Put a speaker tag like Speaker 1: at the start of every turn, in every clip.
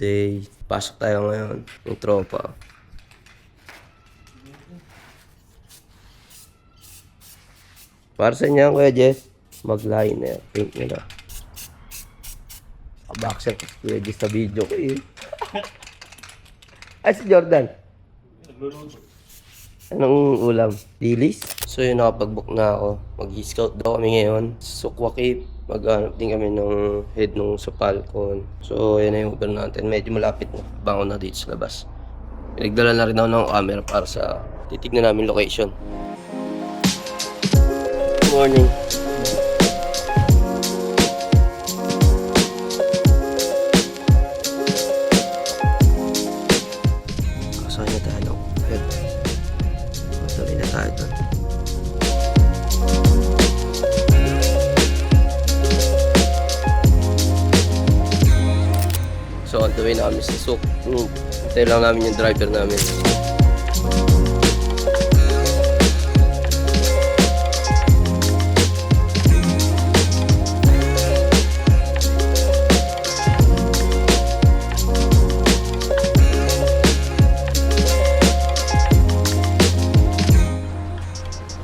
Speaker 1: day. Pasok tayo ngayon. Yung tropa. Para sa inyo, Kuya Jess. Mag-liner. Paint nyo na. Kabaksel ko Kuya Jess sa video ko eh. Ay, si Jordan. Anong ulam? Dilis? So yun, nakapag-book na ako. Mag-scout daw kami ngayon. Sukwa Cave. Mag-hanap din kami ng head nung sa Falcon. So yun na yung Uber natin. Medyo malapit na. Bangon na dito sa labas. Pinagdala na rin ako ng camera para sa titignan namin location. Good morning. Kasama na tayo ng head. Matuloy na tayo doon. So on the way na kami sa Suk. Hintay lang namin yung driver namin.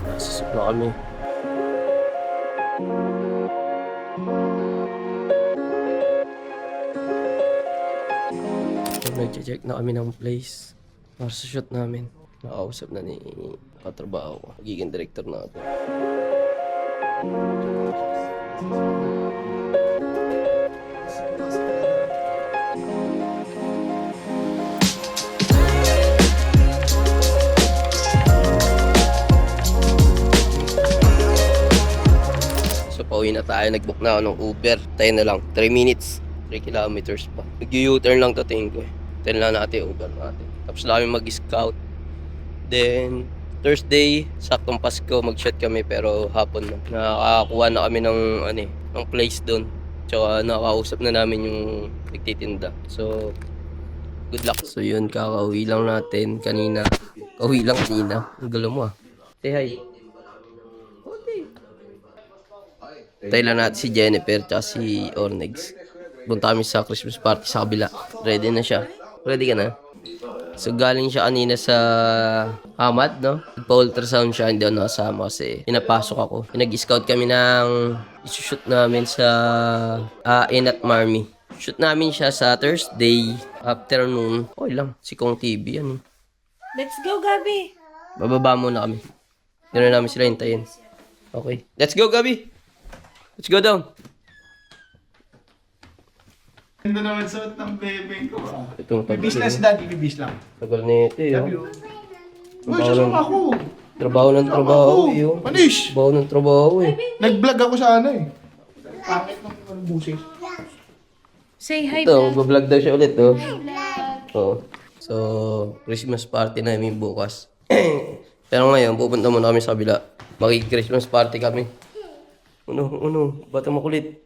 Speaker 1: Nasa Suk na kami. Nag-check na kami ng place para sa shoot namin. Nakausap na ni katrabaho ko, magiging director natin. So pauwi na tayo, nag-book na ako ng Uber. Tayo na lang, 3 minutes. 3 kilometers pa. Nag-U-turn lang to, tingin ko eh. Tingnan lang natin, Uber natin. Tapos lang kami mag-scout. Then, Thursday, saktong Pasko, mag-shoot kami pero hapon na. Nakakakuha na kami ng, ng place doon. Tsaka nakakausap na namin yung nagtitinda. So, good luck. So yun, kakauwi lang natin kanina. Kauwi lang kanina. Ang galo mo ah. Say hi. Tayo lang natin si Jennifer tsaka si Ornegs. Punta kami sa Christmas party sa kabila. Ready na siya. Ready ka na? So galing siya kanina sa Hamad, no? Nagpa-ultrasound siya, hindi ako nakasama kasi pinapasok ako. Pinag-scout kami ng isushoot namin sa Inat Marmy. Shoot namin siya sa Thursday afternoon. Okay lang, si Kong TV yan.
Speaker 2: Let's go, Gabi!
Speaker 1: Bababa muna kami. Ganoon namin sila hintayin. Okay. Let's go, Gabi! Let's go down!
Speaker 3: Ganda naman suot ng bebeng ko ah.
Speaker 1: Itong
Speaker 3: Bibis lang si Daddy, bibis lang.
Speaker 1: tagal na ito,
Speaker 3: Love
Speaker 1: yun.
Speaker 3: you. Uy, sasama ako.
Speaker 1: Trabaho ng trabaho, yun.
Speaker 3: Manish!
Speaker 1: Trabaho ng trabaho, eh.
Speaker 3: Nag-vlog ako sa ano eh. Pangit ng busis.
Speaker 2: Say hi,
Speaker 1: Ito, mag-vlog daw siya ulit, oh. Oo. So, Christmas party namin bukas. Pero ngayon, pupunta muna kami sa kabila. Makik-Christmas party kami. Bata makulit.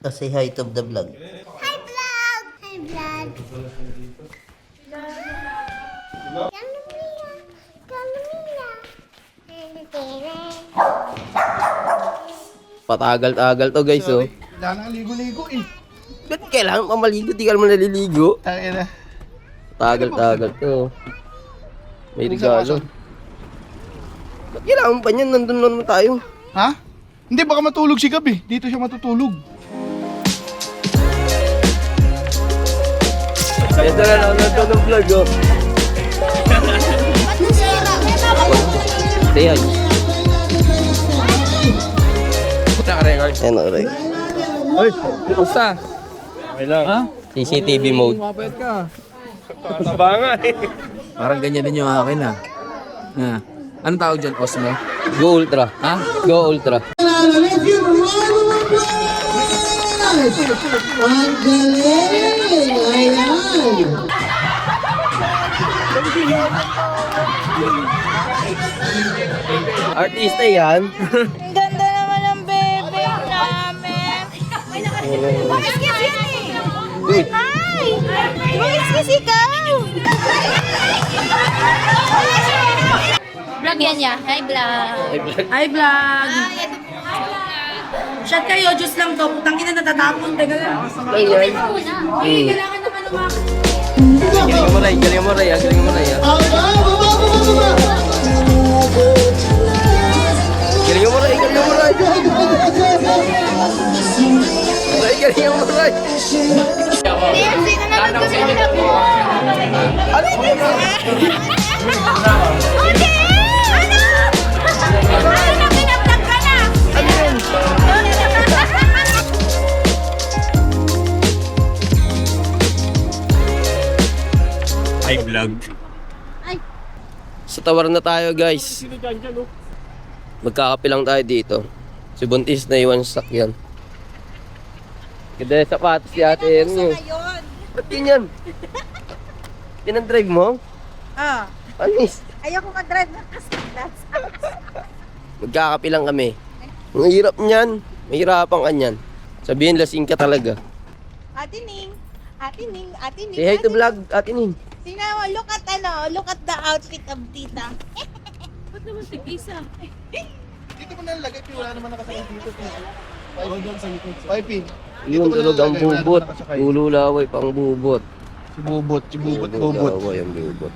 Speaker 1: Say hi to the vlog.
Speaker 4: Hi vlog! Hi vlog!
Speaker 1: Patagal-tagal to, guys, oh.
Speaker 3: Wala nang ligo-ligo eh.
Speaker 1: Ba't kailangan pa maligo? Di ka naman naliligo.
Speaker 3: Tangin na.
Speaker 1: Tagal-tagal to. May regalo. Ba't kailangan pa niyan? Nandun naman tayo.
Speaker 3: Ha? Hindi, baka matulog si Gabi. Dito siya matutulog.
Speaker 1: Ito na lang na ng vlog, oh. Stay on.
Speaker 5: Naka-record.
Speaker 1: Ano, right?
Speaker 5: Uy, basta.
Speaker 1: Okay lang.
Speaker 5: Ha?
Speaker 1: CCTV mode.
Speaker 5: Mapait ka.
Speaker 1: Taba nga eh.
Speaker 5: Parang ganyan din yung akin ah. Ah. Anong tawag dyan? Osmo?
Speaker 1: Go Ultra.
Speaker 5: Ha?
Speaker 1: Go Ultra. Artista yan.
Speaker 2: Ang ganda naman ng bebe namin. Bakit kiss yan eh?
Speaker 1: Uy,
Speaker 2: Hi! Bakit kiss ikaw? lagyan niya. Hi, vlog.
Speaker 1: Ay, vlog.
Speaker 6: Hi, vlog! Shot kayo, juice lang to. Putang ina natatapon. Teka lang.
Speaker 1: Ay,
Speaker 6: Kailangan naman umakit.
Speaker 1: galing mo, Ray. Galing mo, Ray. Galing mo, Ray. Galing mo, Ray. Galing mo, Ray. Ray, galing mo, Ray.
Speaker 2: Sino na nagkusulat mo?
Speaker 1: Ano ko na?
Speaker 2: Okay! Ano? Ano na pinablog ka na?
Speaker 1: Ano yun?
Speaker 7: Hi vlog.
Speaker 1: Sa tawar na tayo, guys. Magkakape lang tayo dito. Si Buntis na iwan sa sakyan. Kada sapatos si Ate Ernie. Ba't ganyan? Pinag-drive mo?
Speaker 6: Ah,
Speaker 1: Anis.
Speaker 6: ayoko mag-drive ng kastas.
Speaker 1: Magkakape lang kami. Ang hirap niyan. Mahirapan ka niyan. Sabihin, lasing ka talaga.
Speaker 6: Ate Ning, Ate Ning, Ate Ning.
Speaker 1: Say hi to vlog, Ate Ning.
Speaker 6: Tingnan mo, look at the outfit of tita.
Speaker 3: Dito mo nalalagay, wala naman nakasakay dito. Piping.
Speaker 1: Yung tulog ang bubot. Ululaway pang bubot.
Speaker 3: Si Bubot.
Speaker 1: Ululaway ang bubot.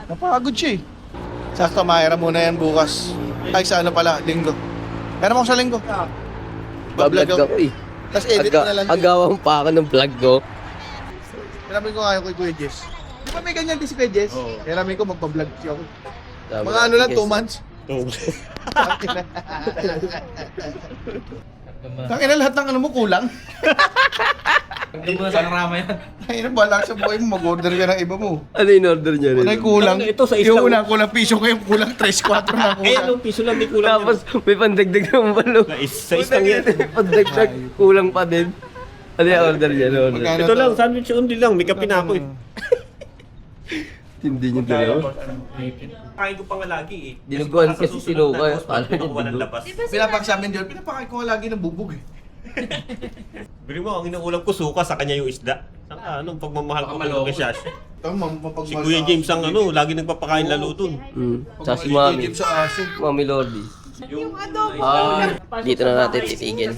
Speaker 3: Napagod siya eh. Sakto, mahira muna yan bukas. Ay, sa ano pala, linggo. Meron ako sa linggo.
Speaker 1: Bablog ako eh.
Speaker 3: Tapos edit na lang.
Speaker 1: Agawang pa ako ng vlog ko.
Speaker 3: Sinabi ko nga yung kay Kuya Jess. Di ba may ganyan din si Kuya Jess? Sinabi ko magpa-vlog siya ako. Mga ano lang, 2 months. Tangina lahat ng ano mo kulang.
Speaker 5: Hindi mo sa karama yan.
Speaker 3: Tangina bala sa buhay mo, mag-order ka ng iba mo.
Speaker 1: Ano yung order niya rin?
Speaker 3: Unay kulang.
Speaker 7: Ito sa isla.
Speaker 3: Yung una kulang piso ko yung kulang 3-4 na kulang.
Speaker 7: Eh, anong piso lang di kulang
Speaker 1: Tapos may pandagdag naman palo.
Speaker 7: Sa isang yan.
Speaker 1: Pandagdag, kulang pa din. Ano yung order niya? Ano order?
Speaker 3: Magkano
Speaker 7: Ito
Speaker 3: to?
Speaker 7: lang, sandwich only lang. May kape na ako eh.
Speaker 1: Hindi niya dalawa.
Speaker 7: Kain ko pa nga lagi eh.
Speaker 1: Dinuguan kasi si Luca.
Speaker 7: Paano
Speaker 1: Paano niya
Speaker 7: walang
Speaker 1: dinuguan?
Speaker 7: labas?
Speaker 3: Pinapaksamin dyan, pinapakain ko nga lagi ng bubog eh.
Speaker 7: Bili mo, ang inuulam ko suka, sa kanya yung isda. Saka anong pagmamahal ko kay Shash.
Speaker 3: Ito, mapagmahal
Speaker 7: Si Kuya James ang ano, lagi nagpapakain lalo dun.
Speaker 1: Sa si Mami.
Speaker 3: James sa aso.
Speaker 1: Mami Lordy.
Speaker 6: Yung adobo.
Speaker 1: Dito na natin titigil.